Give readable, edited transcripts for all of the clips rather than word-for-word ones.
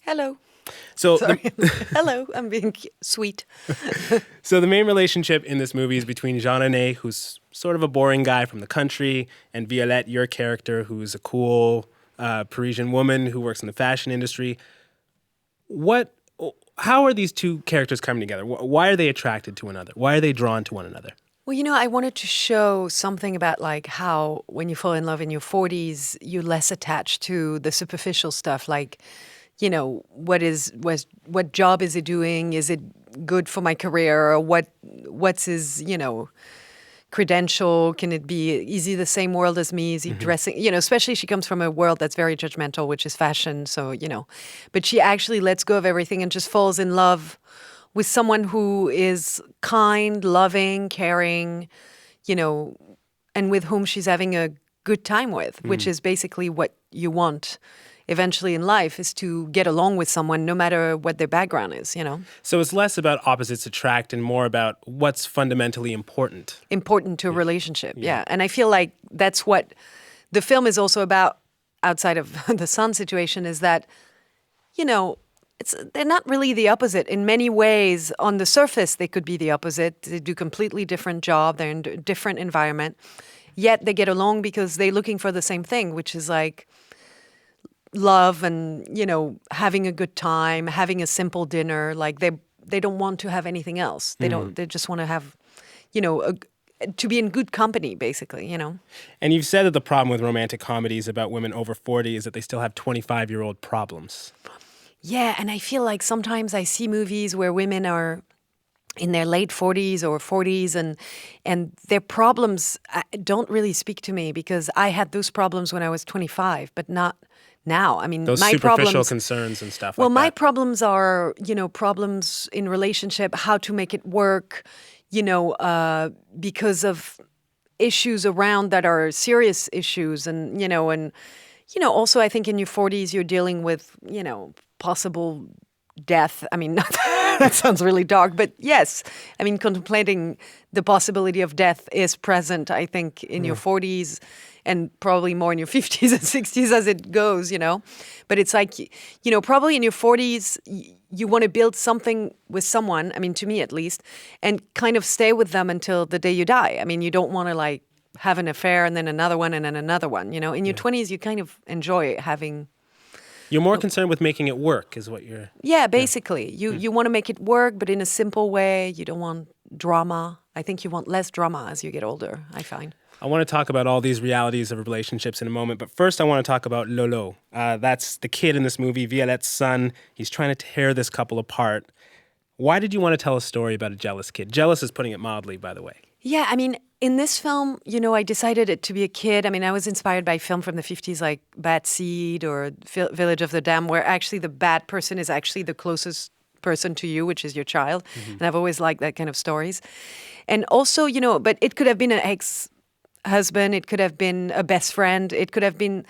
Hello. So, Sorry. Hello. I'm being sweet. so the main relationship in this movie is between Jean Rene, who's sort of a boring guy from the country, and Violette, your character, who's a cool Parisian woman who works in the fashion industry. How are these two characters coming together? Why are they attracted to one another? Why are they drawn to one another? Well, I wanted to show something about like how when you fall in love in your 40s, you're less attached to the superficial stuff like, what job is he doing? Is it good for my career? Or what's his, credential? Can it be, is he the same world as me? Is he dressing, especially she comes from a world that's very judgmental, which is fashion. So, but she actually lets go of everything and just falls in love with someone who is kind, loving, caring, and with whom she's having a good time with, which is basically what you want eventually in life, is to get along with someone no matter what their background is, So it's less about opposites attract and more about what's fundamentally important. Important to a relationship, yeah. And I feel like that's what the film is also about outside of the son situation, is that, they're not really the opposite. In many ways, on the surface, they could be the opposite. They do completely different job. They're in a different environment. Yet they get along because they're looking for the same thing, which is like love and, having a good time, having a simple dinner. Like they don't want to have anything else. They just want to have, to be in good company, basically, And you've said that the problem with romantic comedies about women over 40 is that they still have 25-year-old problems. Yeah, and I feel like sometimes I see movies where women are in their late 40s or 40s and their problems don't really speak to me, because I had those problems when I was 25, but not now. I mean, those my superficial problems, concerns and stuff well, like my that. problems are, problems in relationship, how to make it work, because of issues around that are serious issues. And, also I think in your 40s, you're dealing with, possible death. I mean, that sounds really dark, but yes. I mean, contemplating the possibility of death is present, I think, in your 40s and probably more in your 50s and 60s as it goes, But it's like, probably in your 40s, you want to build something with someone, I mean, to me at least, and kind of stay with them until the day you die. I mean, you don't want to like have an affair and then another one and then another one, In your 20s, you kind of enjoy having... You're more concerned with making it work, is what you're... Yeah, basically. You want to make it work, but in a simple way. You don't want drama. I think you want less drama as you get older, I find. I want to talk about all these realities of relationships in a moment, but first I want to talk about Lolo. That's the kid in this movie, Violette's son. He's trying to tear this couple apart. Why did you want to tell a story about a jealous kid? Jealous is putting it mildly, by the way. Yeah, I mean, in this film, I decided it to be a kid. I mean, I was inspired by a film from the 50s like Bad Seed or Village of the Damned, where actually the bad person is actually the closest person to you, which is your child. And I've always liked that kind of stories. And also, but it could have been an ex-husband, it could have been a best friend, it could have been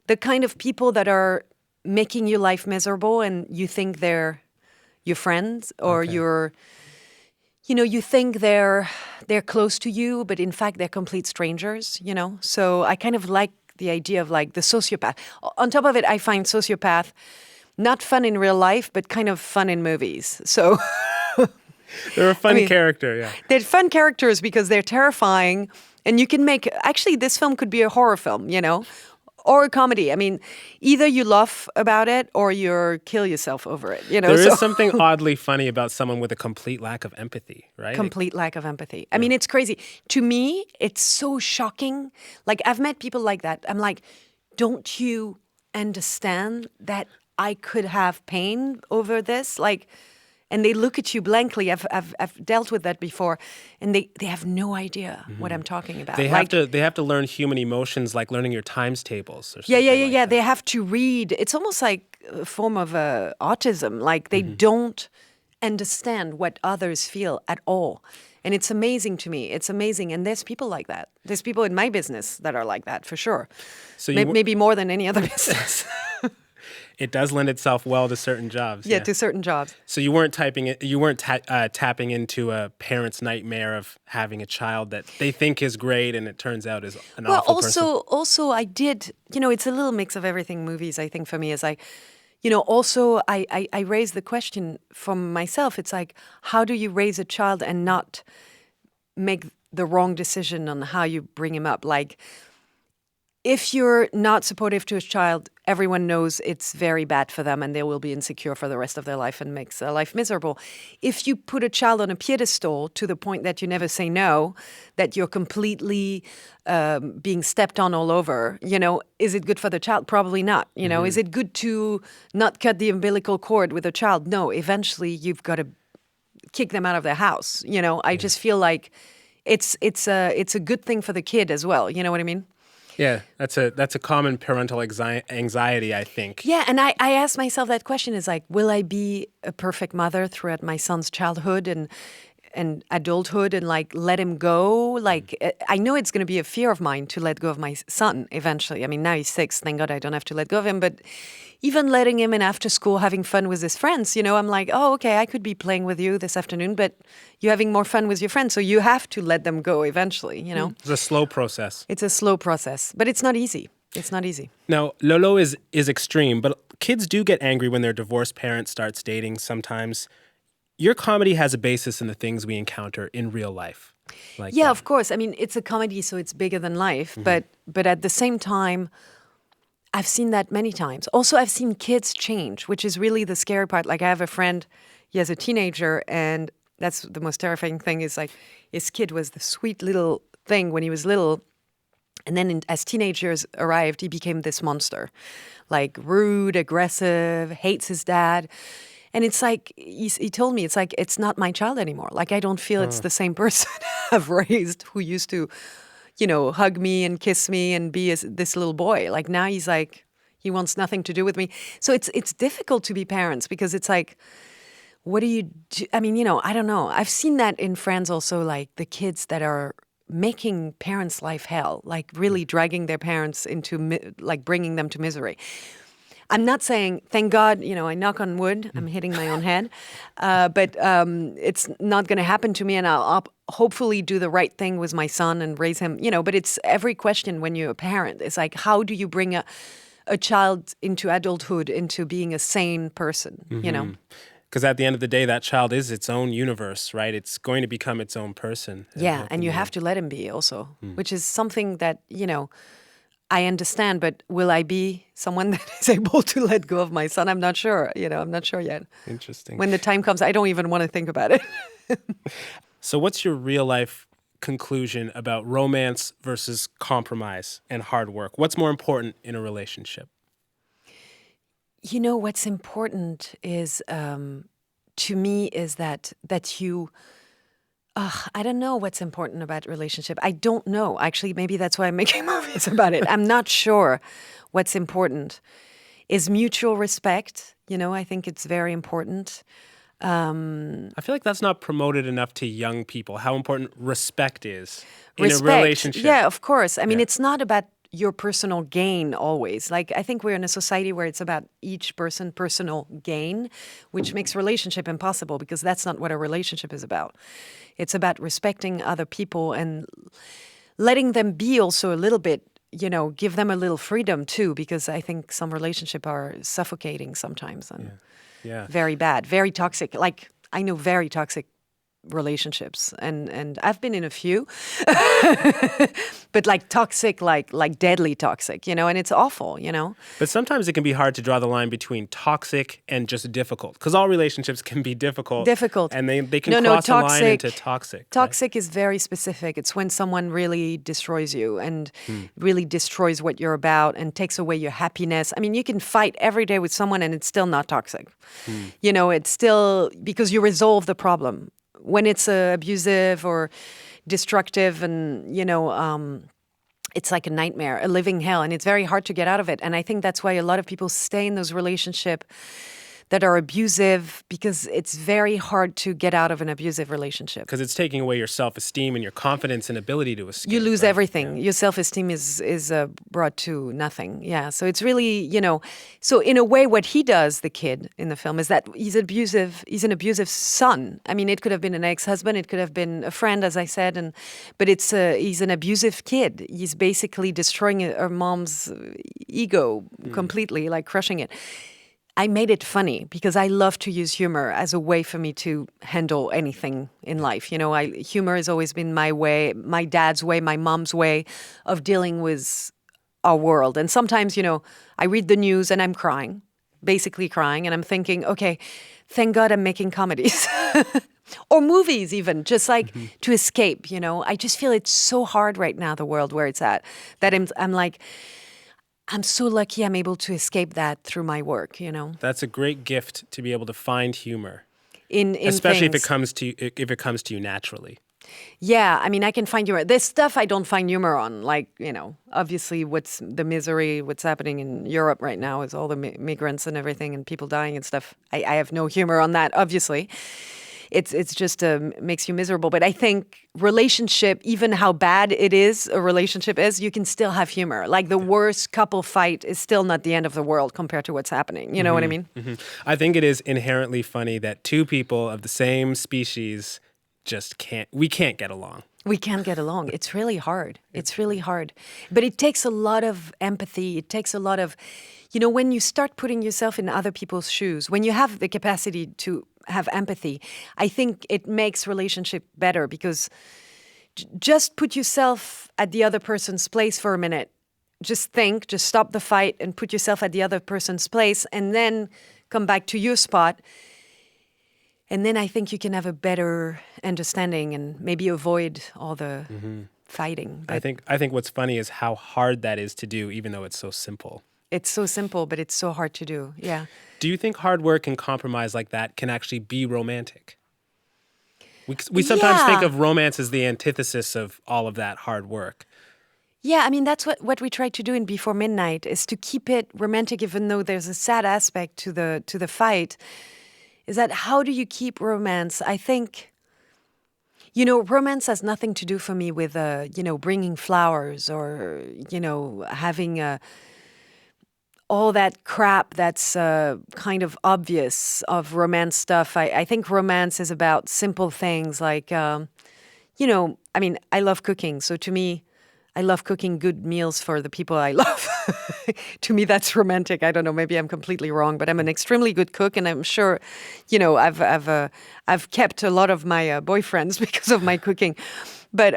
the kind of people that are making your life miserable and you think they're your friends or you think they're close to you, but in fact they're complete strangers, So I kind of like the idea of like the sociopath. On top of it, I find sociopath not fun in real life, but kind of fun in movies. So they're a fun character, yeah. They're fun characters because they're terrifying, and you can make... Actually, this film could be a horror film, or a comedy. I mean, either you laugh about it or you kill yourself over it, There is something oddly funny about someone with a complete lack of empathy, right? Complete lack of empathy. I mean, it's crazy. To me, it's so shocking. Like, I've met people like that. I'm like, don't you understand that I could have pain over this? Like, and they look at you blankly. I've dealt with that before, and they have no idea what I'm talking about. They have to learn human emotions, like learning your times tables. Or Yeah. that. They have to read. It's almost like a form of autism. Like they don't understand what others feel at all. And it's amazing to me. It's amazing. And there's people like that. There's people in my business that are like that, for sure. So maybe more than any other business. It does lend itself well to certain jobs. Yeah, to certain jobs. So you weren't tapping into a parent's nightmare of having a child that they think is great and it turns out is an awful person. Also I did, it's a little mix of everything. Movies, I think, for me is also I raise the question for myself. It's like, how do you raise a child and not make the wrong decision on how you bring him up? Like, if you're not supportive to a child, everyone knows it's very bad for them and they will be insecure for the rest of their life and makes their life miserable. If you put a child on a pedestal to the point that you never say no, that you're completely being stepped on all over, is it good for the child? Probably not. Is it good to not cut the umbilical cord with a child? No, eventually you've got to kick them out of their house. I just feel like it's a good thing for the kid as well. You know what I mean? Yeah, that's a common parental anxiety, I think. Yeah, and I asked myself that question, is like, will I be a perfect mother throughout my son's childhood and adulthood and like let him go? Like, I know it's going to be a fear of mine to let go of my son eventually. I mean, now he's 6, thank God I don't have to let go of him, but even letting him in after school, having fun with his friends, I'm like, oh, okay, I could be playing with you this afternoon, but you're having more fun with your friends, so you have to let them go eventually, It's a slow process. It's a slow process, but it's not easy. It's not easy. Now, Lolo is extreme, but kids do get angry when their divorced parent starts dating sometimes. Your comedy has a basis in the things we encounter in real life. Yeah, of course. I mean, it's a comedy, so it's bigger than life, but at the same time, I've seen that many times. Also, I've seen kids change, which is really the scary part. Like, I have a friend, he has a teenager, and that's the most terrifying thing is like his kid was the sweet little thing when he was little. And then as teenagers arrived, he became this monster, like rude, aggressive, hates his dad. And it's like, he told me, it's like, it's not my child anymore. Like, I don't feel it's the same person I've raised who used to hug me and kiss me and be this little boy. Like, now he's like, he wants nothing to do with me. So it's difficult to be parents because it's like, what do you do? I mean, I don't know. I've seen that in friends also, like the kids that are making parents' life hell, like really dragging their parents into, like bringing them to misery. I'm not saying, thank God, I knock on wood, I'm hitting my own head, but it's not going to happen to me, and I'll hopefully do the right thing with my son and raise him, but it's every question when you're a parent. It's like, how do you bring a child into adulthood, into being a sane person, Because at the end of the day, that child is its own universe, right? It's going to become its own person. Yeah, and you have to let him be also, which is something that, I understand, but will I be someone that is able to let go of my son? I'm not sure. I'm not sure yet. Interesting. When the time comes, I don't even want to think about it. So what's your real life conclusion about romance versus compromise and hard work? What's more important in a relationship? What's important is, to me, is that you... I don't know what's important about relationship. I don't know. Actually, maybe that's why I'm making movies about it. I'm not sure what's important. Is mutual respect. I think it's very important. I feel like that's not promoted enough to young people, how important respect is in Respect. a relationship. Yeah, of course. I mean, it's not about your personal gain always. Like, I think we're in a society where it's about each personal gain, which makes relationship impossible because that's not what a relationship is about. It's about respecting other people and letting them be also a little bit, give them a little freedom too, because I think some relationships are suffocating sometimes and very bad, very toxic. Like, I know very toxic relationships and I've been in a few but like toxic, like deadly toxic, and it's awful, But sometimes it can be hard to draw the line between toxic and just difficult, because all relationships can be difficult and they can cross a line into toxic. Toxic is very specific. It's when someone really destroys you and really destroys what you're about and takes away your happiness. I mean, you can fight every day with someone and it's still not toxic. It's still because you resolve the problem. When it's abusive or destructive and, it's like a nightmare, a living hell, and it's very hard to get out of it. And I think that's why a lot of people stay in those relationships that are abusive, because it's very hard to get out of an abusive relationship. Because it's taking away your self-esteem and your confidence and ability to escape. You lose everything. Yeah. Your self-esteem is brought to nothing. Yeah. So it's really, so in a way what he does, the kid in the film, is that he's abusive. He's an abusive son. I mean, it could have been an ex-husband. It could have been a friend, as I said. But he's an abusive kid. He's basically destroying her mom's ego completely, like crushing it. I made it funny because I love to use humor as a way for me to handle anything in life. Humor has always been my way, my dad's way, my mom's way of dealing with our world. And sometimes, I read the news and I'm crying, basically crying, and I'm thinking, okay, thank God I'm making comedies. Or movies even, just like to escape, I just feel it's so hard right now, the world where it's at, that I'm like, I'm so lucky I'm able to escape that through my work, That's a great gift to be able to find humor, in especially things. if it comes to you naturally. Yeah, I mean, I can find humor. There's stuff I don't find humor on, like, obviously what's the misery, what's happening in Europe right now is all the migrants and everything and people dying and stuff. I have no humor on that, obviously. It's just makes you miserable. But I think relationship, even how bad it is, a relationship is, you can still have humor. Like the worst couple fight is still not the end of the world compared to what's happening. You know what I mean? Mm-hmm. I think it is inherently funny that two people of the same species we can't get along. We can't get along. It's really hard. It's really hard. But it takes a lot of empathy. It takes a lot of, when you start putting yourself in other people's shoes, when you have the capacity to have empathy, I think it makes relationship better because just put yourself at the other person's place for a minute. Just stop the fight and put yourself at the other person's place and then come back to your spot. And then I think you can have a better understanding and maybe avoid all the fighting. But I think what's funny is how hard that is to do, even though it's so simple. it's so simple, but it's so hard to do. Yeah. Do you think hard work and compromise like that can actually be romantic? We sometimes think of romance as the antithesis of all of that hard work. Yeah, I mean, that's what we try to do in Before Midnight, is to keep it romantic, even though there's a sad aspect to the fight. Is that how do you keep romance? I think, romance has nothing to do for me with, bringing flowers or, having all that crap that's kind of obvious of romance stuff. I think romance is about simple things like, I mean, I love cooking. So to me, I love cooking good meals for the people I love. To me, that's romantic. I don't know. Maybe I'm completely wrong, but I'm an extremely good cook, and I'm sure, I've kept a lot of my boyfriends because of my cooking. But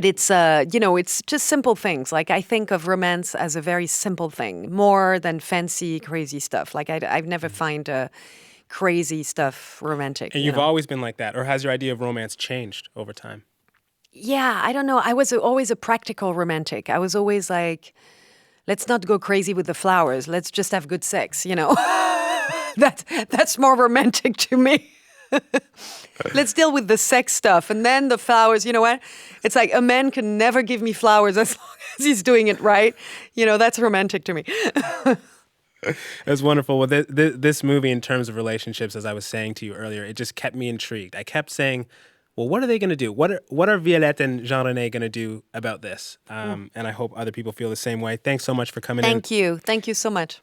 it's it's just simple things. Like I think of romance as a very simple thing, more than fancy, crazy stuff. Like I've never find crazy stuff romantic. And you've always been like that, or has your idea of romance changed over time? Yeah, I don't know. I was always a practical romantic. I was always like, let's not go crazy with the flowers. Let's just have good sex, That's more romantic to me. Let's deal with the sex stuff. And then the flowers, you know what? It's like a man can never give me flowers as long as he's doing it right. That's romantic to me. It's wonderful. Well, this movie, in terms of relationships, as I was saying to you earlier, it just kept me intrigued. I kept saying, well, what are they going to do? What are Violette and Jean-René going to do about this? And I hope other people feel the same way. Thanks so much for coming in. Thank you. Thank you so much.